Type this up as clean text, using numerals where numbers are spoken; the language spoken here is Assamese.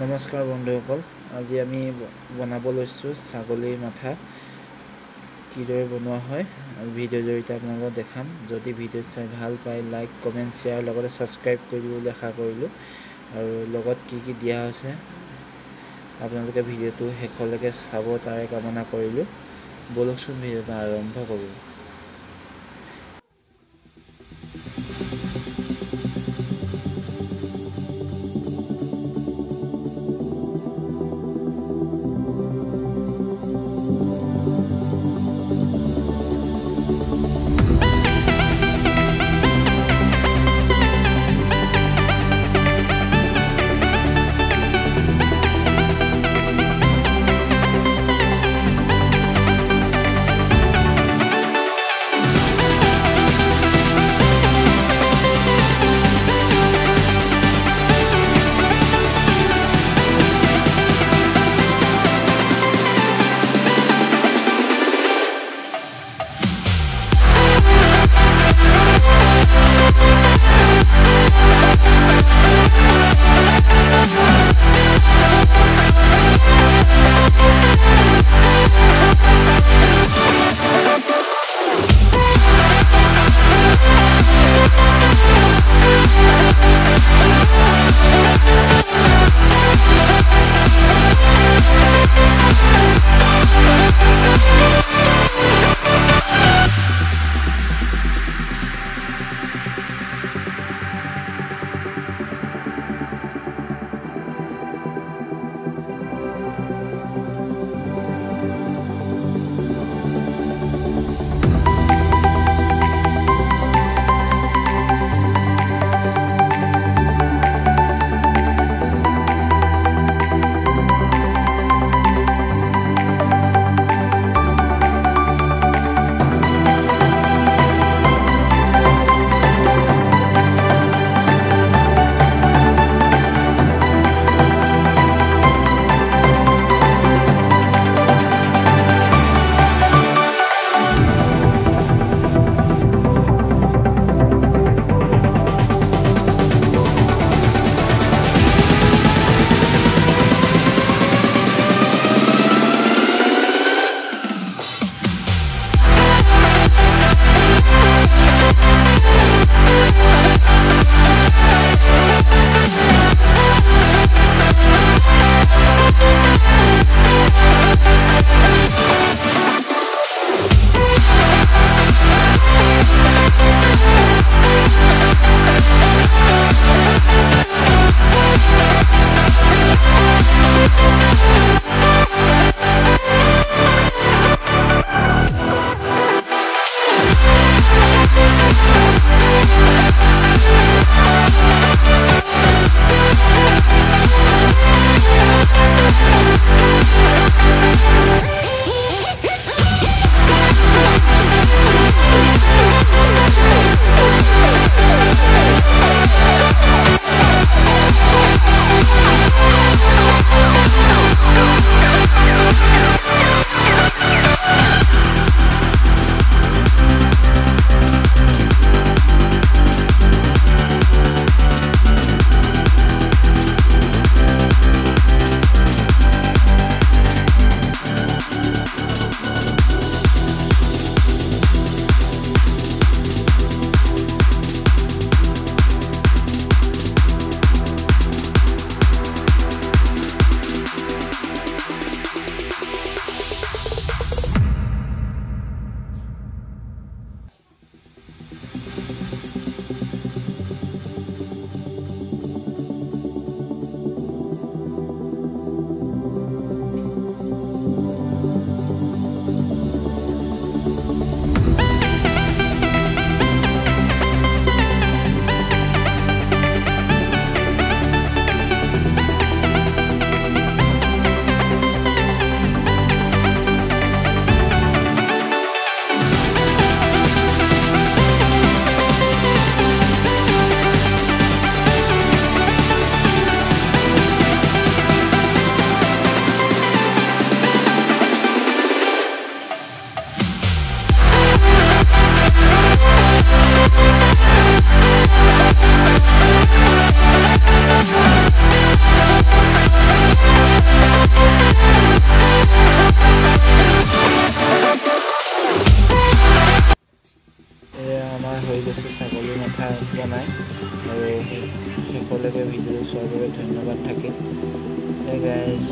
নমস্কাৰ বন্ধুসকল, আজি আমি বনাব লৈছোঁ ছাগলীৰ মাথা। কিদৰে বনোৱা হয় ভিডিঅ'ৰ জৰিয়তে আপোনালোকক দেখাম। যদি ভিডিঅ' চাই ভাল পায় লাইক, কমেণ্ট, শ্বেয়াৰ লগতে ছাবস্ক্ৰাইব কৰি দিবলৈ আশা কৰিলোঁ। আৰু লগত কি কি দিয়া হৈছে আপোনালোকে ভিডিঅ'টো শেষলৈকে চাব তাৰে কামনা কৰিলোঁ। বলকচোন ভিডিঅ'টো আৰম্ভ কৰোঁ। আমাৰ হৈ গৈছে ছাগলী মাথা বনাই আৰু শেষলৈকে ভিডিঅ'টো চোৱাৰ বাবে ধন্যবাদ থাকিল। Hey guys.